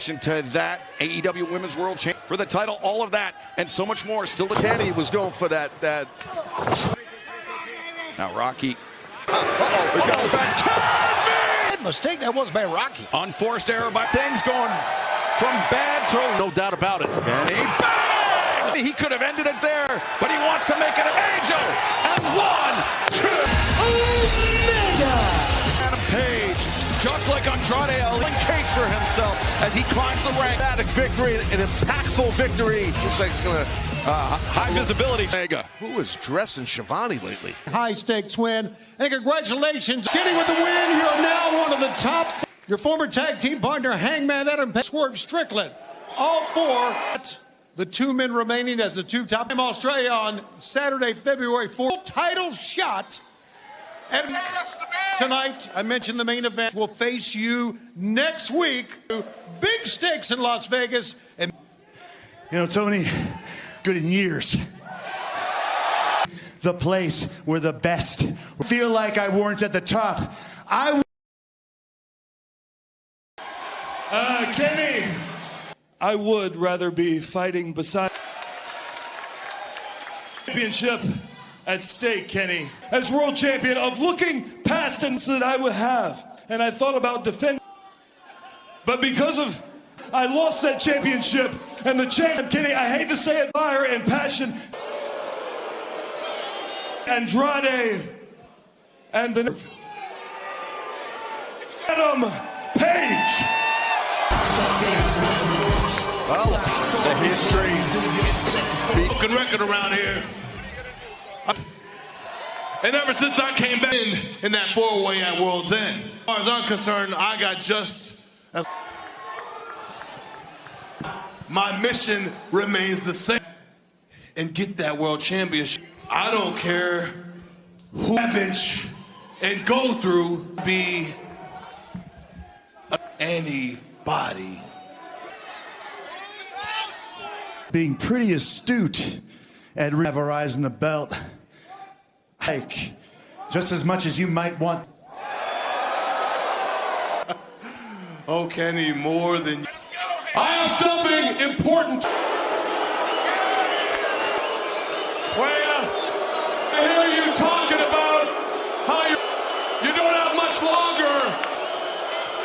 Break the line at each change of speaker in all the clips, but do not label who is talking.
To that AEW Women's World Champion for the title, all of that and so much more still to
Kenny was going for that.
Now Rocky.
We got the back. Mistake that was by Rocky.
Unforced error by things going from bad to
no doubt about it.
And he bang! He could have ended it there, but he wants to make it an angel. And 1, 2. Omega. Adam Page. Just like Andrade, case for himself as he climbs the rank.
That victory, an impactful victory. Looks like it's going to
high visibility. Mega.
Who is dressing Shivani lately?
High stakes win. And congratulations. Getting with the win, you are now one of the top. Your former tag team partner, Hangman Adam Page, Swerve Strickland. All four. The 2 men remaining as the 2 top in Australia on Saturday, February 4th. Title shot. And tonight, I mentioned the main event will face you next week. Big stakes in Las Vegas. And
you know, Tony, good in years. The place where the best feel like I weren't at the top.
Kenny, I would rather be fighting beside championship at stake, Kenny, as world champion of looking past and that I would have. And I thought about defending. But because of I lost that championship and the champ, Kenny, I hate to say it, fire and passion. Andrade and the Adam Page.
Well, the history.
Broken record around here. And ever since I came back in that 4-way at World's End, as far as I'm concerned, I got just as my mission remains the same and get that world championship. I don't care who savage and go through be anybody.
Being pretty astute at have our eyes on the belt. Like, just as much as you might want.
Oh, Kenny, more than I have something important. Where I hear you talking about how you don't have much longer.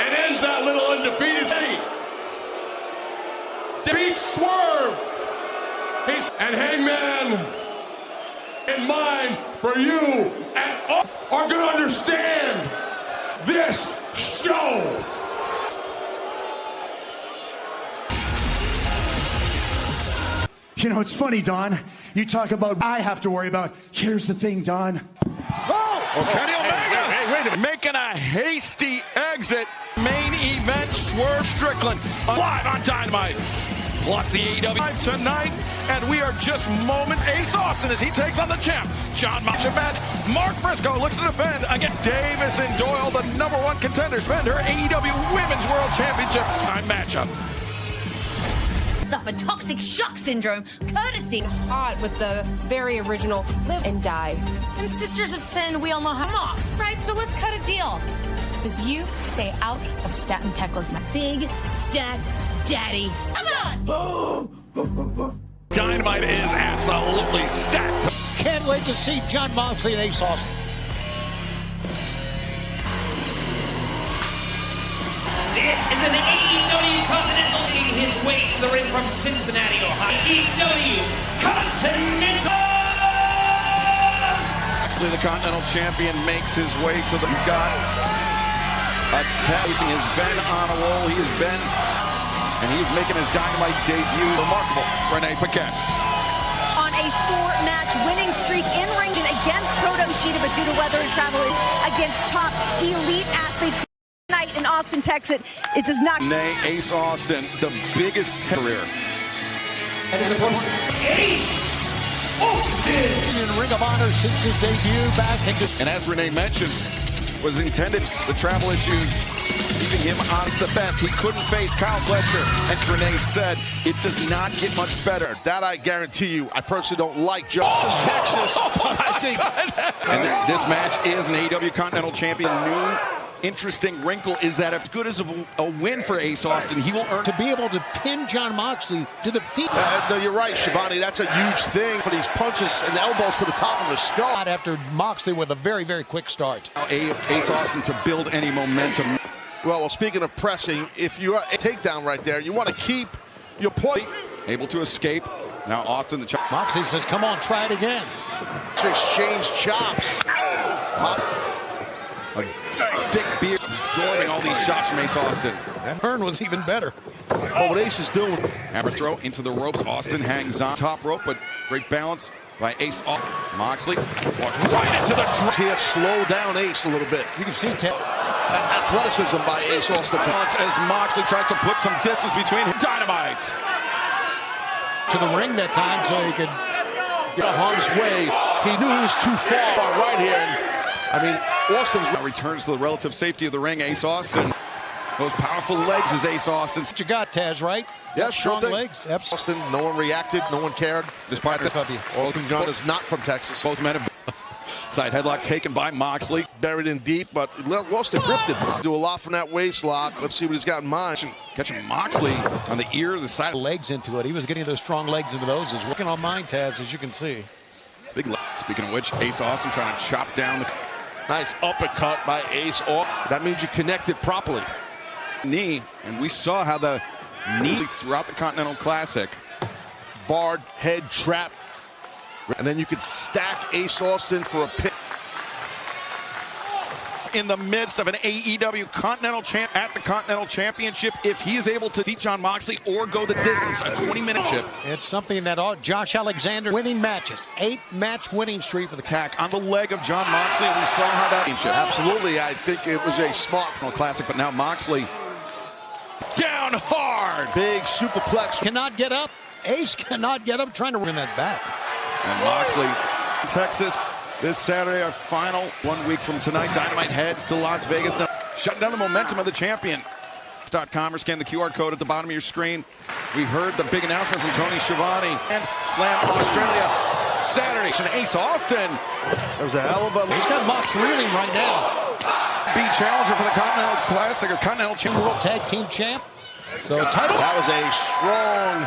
And ends that little undefeated Kenny. Beat Swerve. And Hangman in mind for you and all are going to understand this show.
You know, it's funny, Don. You talk about I have to worry about. Here's the thing, Don.
Oh, Kenny Omega wait a minute. Making a hasty exit. Main event, Swerve Strickland live on Dynamite. Plus the AEW tonight, and we are just Ace Austin as he takes on the champ. John match. Mark Briscoe looks to defend against Davis and Doyle, the #1 contender, defend her AEW Women's World Championship matchup.
Suffer toxic shock syndrome, courtesy hot with the very original Live and Die. And Sisters of Sin, we all know how. Come on, right? So let's cut a deal. Because you stay out of Stat and Tekla's my big stat daddy. Come on!
Dynamite is absolutely stacked.
can't wait to see Jon Moxley and Ace Austin.
This is an AEW Continental making his way to the ring from Cincinnati, Ohio. AEW Continental!
Actually, the Continental Champion makes his way to the... He's got a test. He has been on a roll. He has been... And he's making his Dynamite debut. Remarkable. Renee Paquette.
On a 4-match winning streak in ring against Proto Shida, but due to weather and travel against top elite athletes tonight in Austin, Texas, it does not.
Renee Ace Austin, the biggest career.
And his opponent, Ace Austin.
In Ring of Honor since his debut back in...
And as Renee mentioned, was intended, the travel issues leaving him honest the best. He couldn't face Kyle Fletcher. And Renee said, it does not get much better.
That I guarantee you. I personally don't like Justice Texas. I think.
And this match is an AEW Continental Champion, new interesting wrinkle is that if good as a win for Ace Austin, he will earn
To be able to pin Jon Moxley to the feet.
No, you're right, Shivani. That's a huge thing for these punches and elbows to the top of the skull.
After Moxley with a very, very quick start.
Ace Austin to build any momentum.
Well, speaking of pressing, if you're a takedown right there, you want to keep your point.
Able to escape. Now Austin the chop.
Moxley says, come on, try it again.
To exchange chops.
A thick beard absorbing all these shots from Ace Austin.
That turn was even better.
Oh, what Ace is doing.
Hammer throw into the ropes. Austin hangs on top rope, but great balance by Ace Austin. Moxley walks right into the drop.
Here, slow down Ace a little bit.
You can see
Athleticism by Ace Austin.
As Moxley tries to put some distance between him. Dynamite.
To the ring that time so he could
get harm's way. He knew he was too far right here. And, I mean, Austin
returns to the relative safety of the ring. Ace Austin. Those powerful legs is Ace Austin.
What you got, Taz, right?
Yeah,
strong
sure
legs.
Austin, no one reacted, no one cared.
Despite
Austin John is not from Texas.
Both men have side headlock taken by Moxley.
Buried in deep, but Austin gripped it. Do a lot from that waist lock. Let's see what he's got in mind.
Catching Moxley on the ear, the side.
Legs into it. He was getting those strong legs into those. He's working on mine, Taz, as you can see.
Big leg. Speaking of which, Ace Austin trying to chop down the
nice uppercut by Ace Austin. That means you connected properly.
Knee, and we saw how the knee throughout the Continental Classic.
Barred head trap. And then you could stack Ace Austin for a pin.
In the midst of an AEW Continental Champ at the Continental Championship, if he is able to beat Jon Moxley or go the distance, a 20-minute chip.
It's something that Josh Alexander winning matches. 8-match winning streak for the
attack on the leg of Jon Moxley, and we saw how that
absolutely. I think it was a smart
classic, but now Moxley down hard.
Big superplex.
Cannot get up. Ace cannot get up, trying to win that back.
And Moxley, Texas, this Saturday, our final 1 week from tonight. Dynamite heads to Las Vegas. Now, shutting down the momentum of the champion. .com or scan the QR code at the bottom of your screen. We heard the big announcement from Tony Schiavone. And Slam Australia Saturday. And Ace Austin.
That was a hell of a...
He's got Mox reeling right now.
Be challenger for the Continental Classic or Continental
World Tag Team Champ. So title.
That was a strong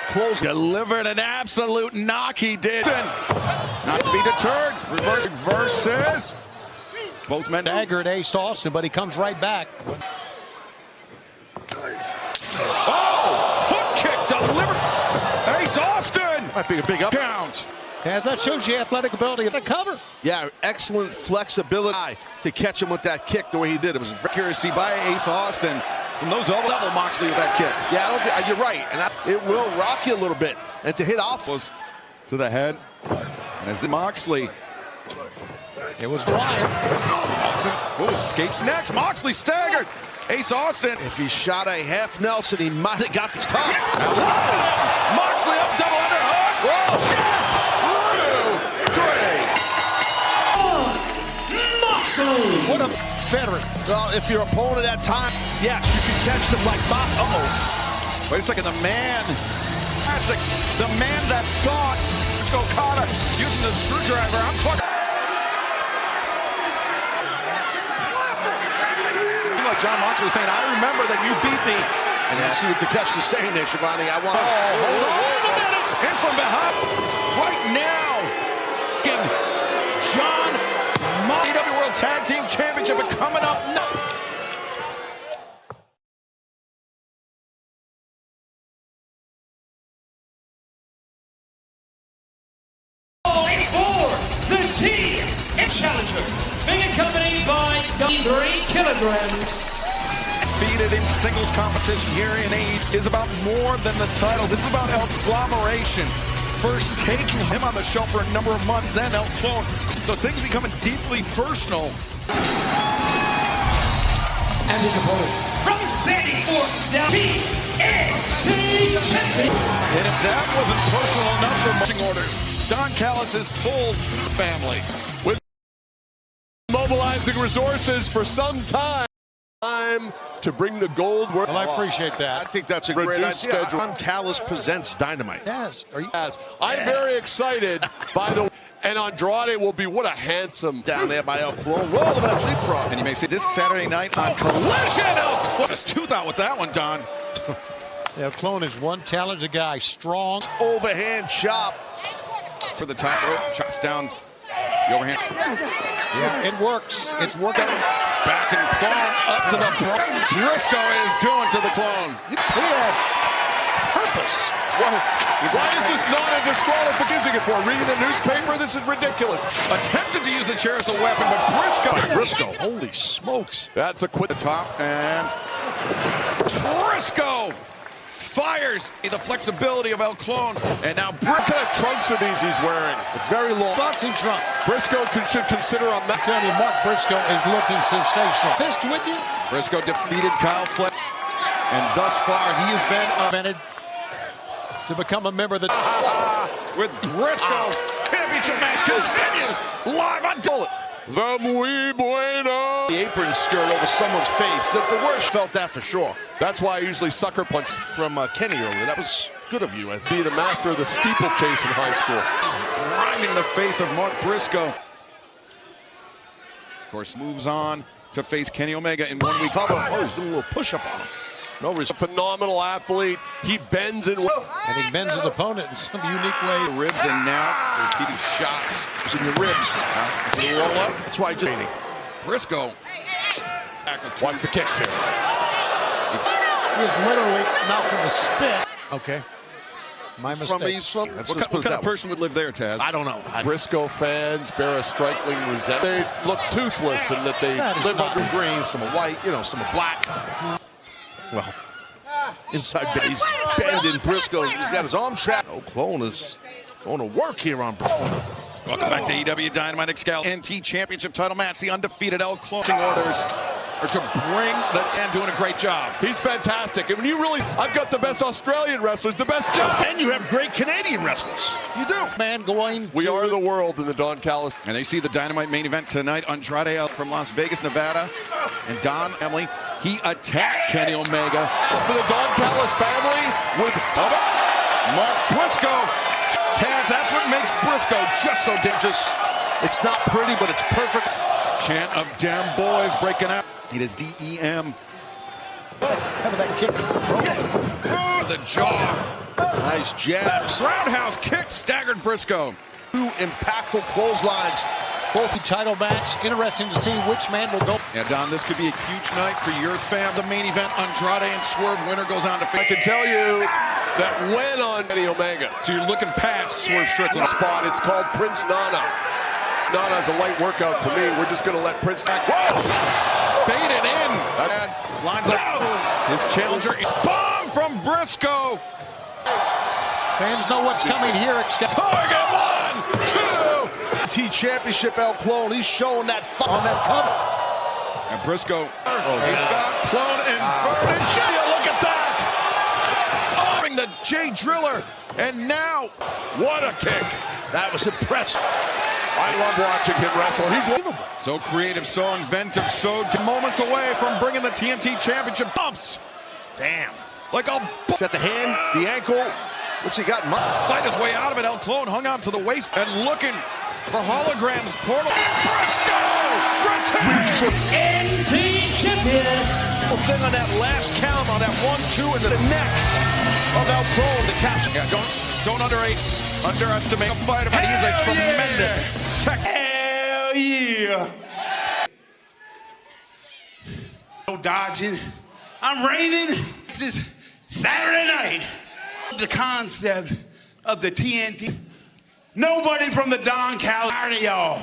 close.
Delivered an absolute knock, he did. Not to be deterred. Reverses. Both men
staggered Ace Austin, but he comes right back.
Oh! Hook kick delivered. Ace Austin.
Might be a big up
count.
As that shows you athletic ability of the cover.
Yeah, excellent flexibility to catch him with that kick the way he did. It was
accuracy by Ace Austin. From those level Moxley with that kick.
Yeah, I don't think, you're right. And it will rock you a little bit. And to hit off
was to the head. And as the Moxley.
It was Ryan.
Oh, escapes next. Moxley staggered. Ace Austin.
If he shot a half Nelson, he might have got this tough.
Moxley up, double underhook. Whoa.
What a veteran.
Well, if your opponent at time, yes, you can catch them like Mox. Uh-oh.
Wait a second, the man that thought Okada using the screwdriver. I'm talking. Like Jon Moxley was saying, I remember that you beat me.
And you see what Takeshi's saying there, Schiavone. I want
hold on. In from behind. Right now. Jon Moxley, AEW World Tag Team Championship coming up next.
For the team and challenger, being accompanied by 3 kilograms.
Defeated in singles competition here in AEW is about more than the title. This is about agglomeration. First taking him on the show for a number of months, then El Clone. So things becoming deeply personal.
And his opponent from Sandy Fort down TNT champion.
And if that wasn't personal enough for marching orders, Don Callis' full family with mobilizing resources for some time
to bring the gold.
Well, I appreciate that.
I think that's a great idea. Don Callis presents Dynamite.
Yes.
I'm very excited by the And Andrade will be, what a handsome.
Down there by El Clone. Roll of that leapfrog.
And you may see this Saturday night on Collision. El Clone just tooth out with that one, Don.
El Clone is one talented guy, strong.
Overhand chop.
For the top rope, chops down the overhand.
Yeah, it works. It's working.
Back and Clone up to the Briscoe is doing to the Clone.
Yes. Purpose.
Why is this not a disqualification for? Reading the newspaper? This is ridiculous.
Attempted to use the chair as the weapon, but
Briscoe, holy smokes.
That's a quick
top, and Briscoe fires the flexibility of El Clone, and now
What kind of trunks are these he's wearing?
Very long.
Boxing trunk.
Briscoe should consider a match.
Tell you, Mark Briscoe is looking sensational. Fist with you.
Briscoe defeated Kyle Fletcher, and thus far he has been
Invented to become a member of the
with Briscoe. Championship match continues live on Bullet.
The muy bueno.
The apron skirt over someone's face. The worst felt that for sure.
That's why I usually sucker punch.
From Kenny earlier. That was good of you. I
Be the master of the steeplechase in high school.
Grinding the face of Mark Briscoe. Of course, moves on to face Kenny Omega in 1 week.
Oh, he's doing a little push-up on him. No
A phenomenal athlete. He bends and
and he bends his opponent in some unique way.
Ribs, and now repeated shots.
It's in your ribs.
So you roll up.
That's why I just...
Briscoe.
watch the kicks here.
He is literally knocking the spit. Okay. My mistake.
What kind of person would live there, Taz?
I don't know.
Briscoe fans bear a striking resentment. They look toothless and that they
Live under green, some of white, some of black. Well, inside he's bending Briscoe. He's got his arm trapped. Oh, Clone is going to work here on Briscoe.
Welcome back to AEW Dynamite Excalibur NT Championship title match. The undefeated El Clone orders are to bring the 10, doing a great job.
He's fantastic. And when you really, I've got the best Australian wrestlers, the best job.
And you have great Canadian wrestlers. You do.
Man going
We are the world in the Don Callis.
And they see the Dynamite main event tonight. Andrade from Las Vegas, Nevada. And Don Emily, he attacked Kenny Omega.
For the Don Callis family with
Mark Briscoe. Taz, that's what makes Briscoe just so dangerous.
It's not pretty, but it's perfect.
Chant of damn boys breaking out. It is DEM.
How about that kick?
The jaw.
Nice jabs.
Roundhouse kick staggered Briscoe.
Two impactful clotheslines.
Both the title match. Interesting to see which man will go.
Yeah, Don, this could be a huge night for your fam. The main event, Andrade and Swerve. Winner goes on to
I can tell you that when on Kenny Omega.
So you're looking past Swerve Strickland.
Spot, it's called Prince Nana. Nana's a light workout for me. We're just going to let Prince...
Whoa! Baited in. Lines up. His challenger. Bomb from Briscoe.
Fans know what's coming here.
Target 1, 2.
Championship El Clone. He's showing that
On that cover.
And Briscoe. He's got Clone inverted. Look at that. Arming the J Driller. And now,
What a kick.
That was impressive.
I love watching him wrestle. He's
so creative, so inventive, so moments away from bringing the TNT Championship bumps.
Damn.
Like a
Got the hand, the ankle. What's he got?
fight his way out of it. El Clone hung on to the waist and looking for holograms. Portal. Briscoe!
NT champion.
Thing on that last count on that 1-2 in the neck of El Clone to catch.
Yeah, don't underestimate a fighter, but he's a tremendous tech.
Hell yeah. No dodging. I'm raining. This is Saturday night. The concept of the TNT. Nobody from the Don Callis tired of y'all.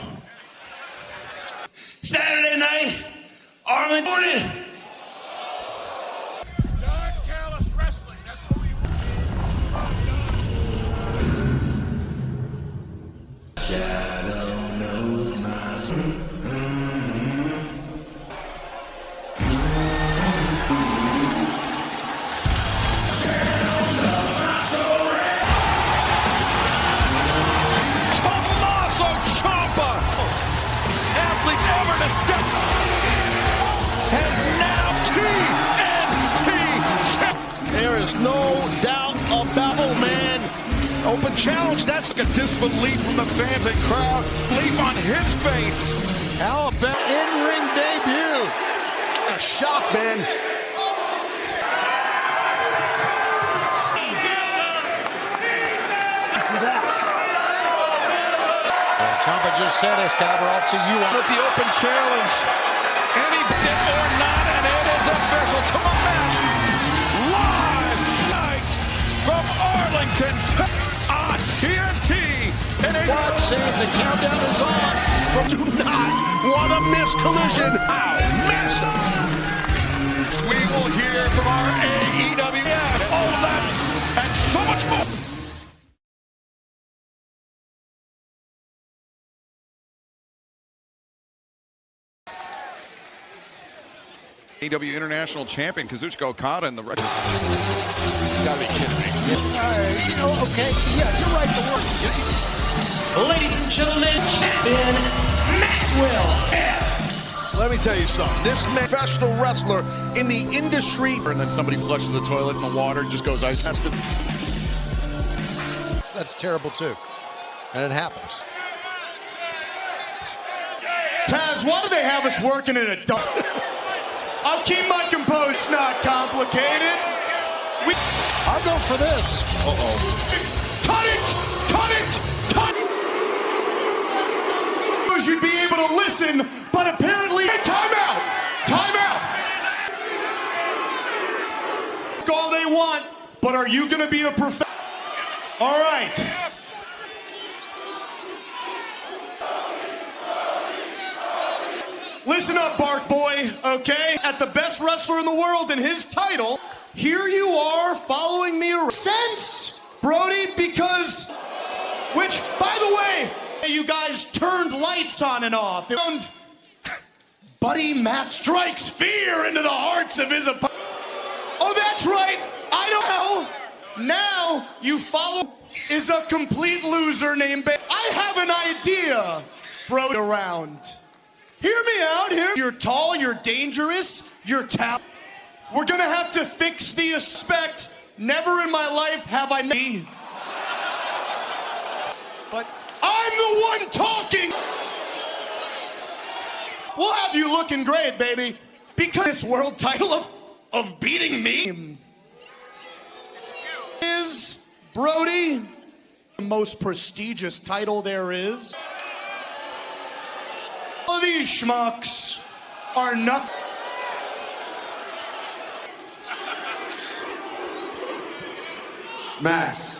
Saturday night, Arlington.
Don Callis Wrestling, that's what we
Step has now TNT.
There is no doubt about it, man.
Open challenge. That's like a disbelief from the fans and crowd. Leap on his face. Alabama in-ring debut.
A shock, man.
Ciampa just said it, Scott. I'll see you on
with the open challenge. Any did or not, and it is official. Come on, match. Live tonight from Arlington on TNT. And
God save the countdown is on.
Do not want to miss Collision.
Missed. We will hear from our AEW. All of that and so much more. AEW International Champion Kazuchika Okada in the record. You gotta be kidding me.
Okay, yeah, you're right. The word.
Ladies and gentlemen, champion Maxwell.
Let me tell you something. This professional wrestler in the industry.
And then somebody flushes the toilet and the water just goes ice.
That's terrible too, and it happens.
Taz, why do they have us working in a dump? I'll keep my composure. It's not complicated.
I'll go for this.
Uh-oh. Cut it! Cut it! Cut it! You'd be able to listen, but apparently... Hey, time out! Time out! All they want, but are you going to be the professional? All right. Listen up, Bark Boy, okay? At the best wrestler in the world and his title, here you are following me around. Sense, Brody, because... Which, by the way, you guys turned lights on and off. And Buddy Matt strikes fear into the hearts of his opponents. Oh, that's right. I don't know. Now you follow is a complete loser named I have an idea, Brody, around. Hear me out here. You're tall, you're dangerous, you're talented. We're gonna have to fix the aspect. Never in my life have I known. But I'm the one talking. We'll have you looking great, baby. Because this world title of beating me is, Brody, the most prestigious title there is. All these schmucks are nothing.
Max,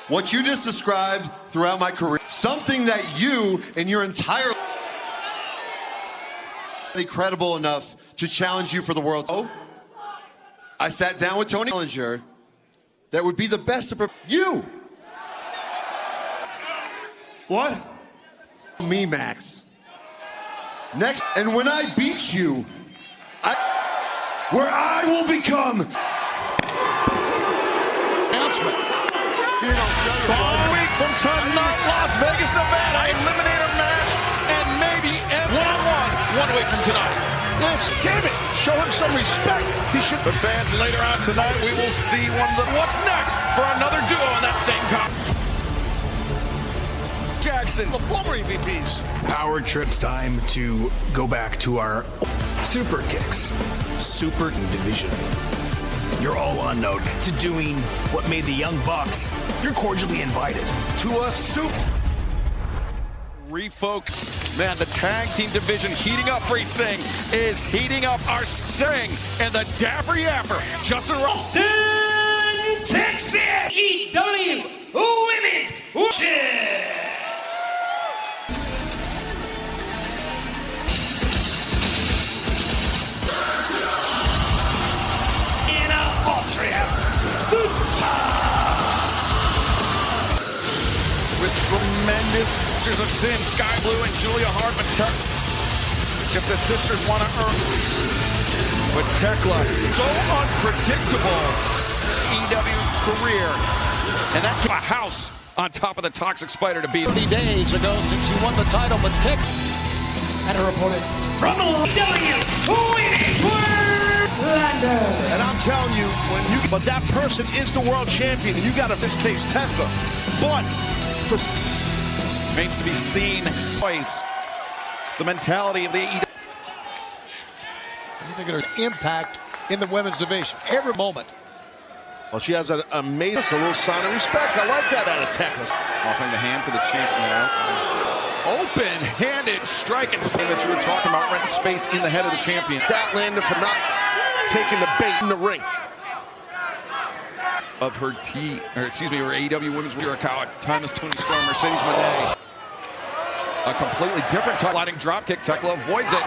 what you just described throughout my career, something that you and your entire life credible enough to challenge you for the world. Oh, I sat down with Tony Challenger that would be the best to you.
What?
Me, Max. Next, and when I beat you, where I will become.
Announcement. Ball week from tonight, Las Vegas, Nevada. Eliminator match, and maybe one away from tonight. Let's give it. Show him some respect. He should. But fans, later on tonight, we will see one of the what's next for another duo in that same competition. Jackson, the former EVPs.
Power Trip's time to go back to our super kicks. Super division. You're all on note to doing what made the Young Bucks. You're cordially invited to a super.
Refocus. Man, the tag team division heating up. Everything is heating up. Our Sing and the Dapper Yapper, Justin Ralston,
Texas, AEW Women's Worship.
With tremendous Sisters of Sin, Sky Blue and Julia Hartman. If the sisters want to earn. But Tekla, so unpredictable EW career. And that's a house on top of the Toxic Spider to beat.
30 days ago since you won the title, but Tekla and her opponent
from the AEW Women's World Statlander.
And I'm telling you, but that person is the world champion, and you got, in this case, Tekla. But
remains to be seen. Twice the mentality of the AEW.
I think there's impact in the women's division every moment.
well, she has an amazing, a little sign of respect. I like that out of Tekla.
Offering the hand to the champion now. Open-handed strike and sting that you were talking about, renting space in the head of the champion.
Statlander for not taking the bait in the ring.
Of her her AEW Women's Jericho. Time is Tony Storm, Mercedes Moné. A completely different sliding dropkick. Tekla avoids it.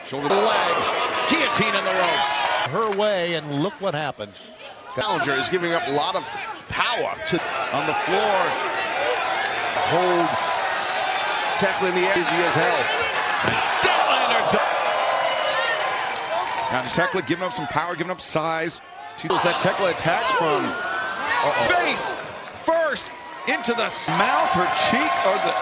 Shoulder to the leg. Guillotine in the ropes.
Her way, and look what happens.
Challenger is giving up a lot of power on the floor. Hold Tekla in the air, easy as hell.
And Statlander. Now Tekla giving up some power, giving up size. That Tekla attacks from face first into the mouth, her cheek, or the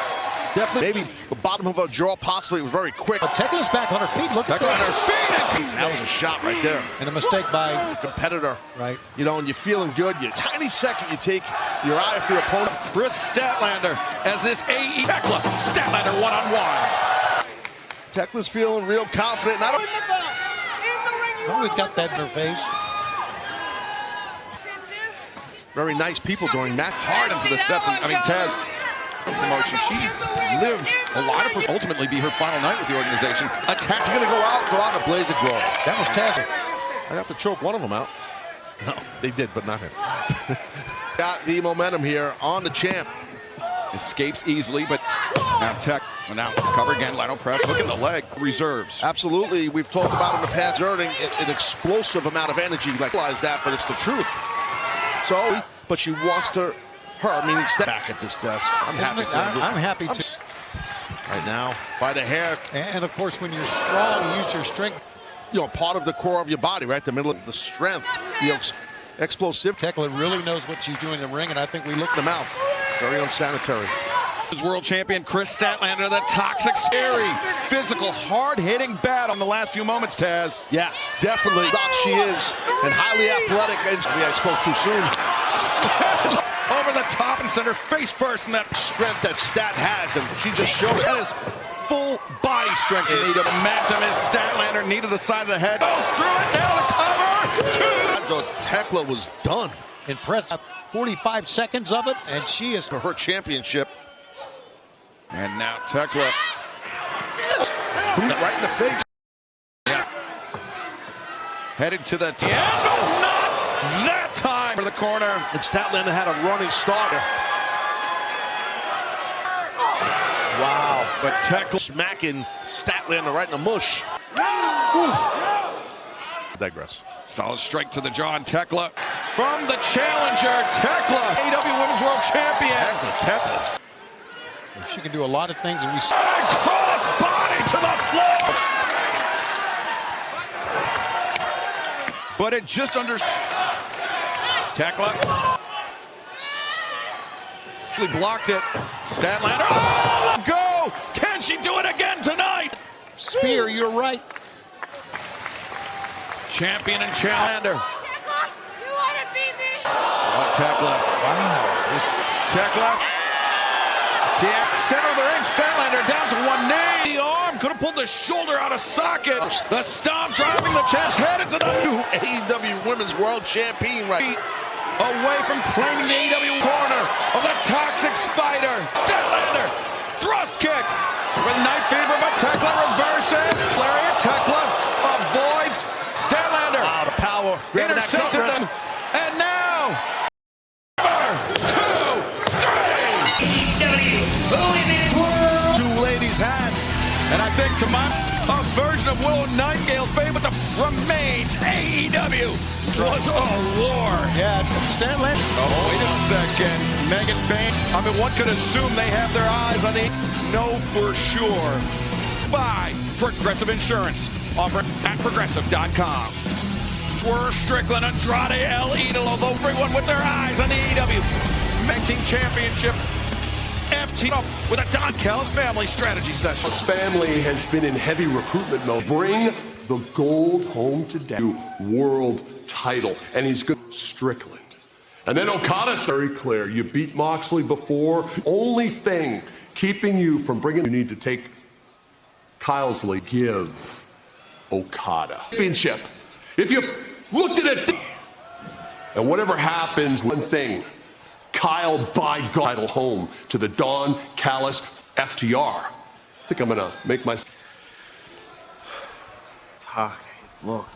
definitely maybe the bottom of her jaw. Possibly it was very quick.
But Tekla's back on her feet. Look at
Tekla on her feet.
And that was a shot right there.
And a mistake by
competitor.
Right.
You know, and you're feeling good. You tiny second you take your eye off your opponent.
Chris Statlander as this AE Tekla Statlander one-on-one.
Tekla's feeling real confident. And
She's always got that in her face.
very nice people during that.
Hard into the steps. And, I mean, Taz, promotion. She lived a lot of ultimately be her final night with the organization.
Attack. You're going to go out and blaze a glory.
That was Taz.
I got to choke one of them out. No, they did, but not him. Got the momentum here on the champ.
Escapes easily, but now now cover again, Lino press, look at the leg, reserves.
Absolutely, we've talked about in the past, earning an explosive amount of energy, like realize that, but it's the truth. So, but she wants to, meaning step back at this desk. I'm happy for her.
I'm happy too.
Right now, by the hair.
And of course, when you're strong, you use your strength.
You know, part of the core of your body, right? The middle of the strength, the explosive.
Tekla really knows what she's doing in the ring, and I think we looked
them out. Very unsanitary.
World champion Chris Statlander, the toxic, scary, physical, hard-hitting bat on the last few moments, Taz.
Yeah, definitely. She is, and highly athletic. And I spoke too soon.
Over the top and center, face first, and that
strength that Stat has, and she just showed it.
That is full body strength. Momentum is Statlander, knee to the side of the head. Goes through it, now the cover.
Tekla was done.
Impressive. 45 seconds of it, and she is
for her championship.
And now Tekla.
Right in the face.
Yeah. Headed to the end. Oh, not that time for the corner.
And Statlander had a running start. Wow. But Tekla smacking Statlander right in the mush. Digress.
Solid strike to the jaw, and Tekla from the challenger. Tekla, AEW Women's World Champion.
Tekla.
She can do a lot of things, and we see
cross body to the floor. But it just under Tekla. Blocked it. Statlander. Oh, go! Can she do it again tonight?
Spear, you're right.
Champion and challenger.
Tekla, you want to beat me?
Oh, Tekla.
Wow.
Tekla. Center of the ring, Statlander down to one knee. The arm could have pulled the shoulder out of socket. The stomp driving the chest, headed to the
new AEW Women's World Champion right
away from claiming the AEW corner of the Toxic Spider. Statlander, thrust kick with knife fever, but Tekla reverses. Lariat, Tekla avoids. Statlander.
Wow, the power.
Intercepted them. And now, 2, 3. Two ladies had. And I think to a version of Willow Nightingale's fame, but the remains AEW was a war.
Yeah, Statlander.
Oh, wait a second. Megan Bain. I mean, one could assume they have their eyes on the know for sure. By Progressive Insurance. Offered at progressive.com. Swerve Strickland, Andrade El Idolo, everyone with their eyes on the AEW Tag Team Championship. team up with a Don Callis family strategy session.
His family has been in heavy recruitment mode. Bring the gold home to Daddy. World title. And he's good. Strickland. And then Okada's very clear. You beat Moxley before. Only thing keeping you from bringing, you need to take Kyle's lead. Give Okada championship. If you looked at it, and whatever happens, one thing, Kyle by God title home to the Don Callis FTR. I think I'm gonna make my
Look.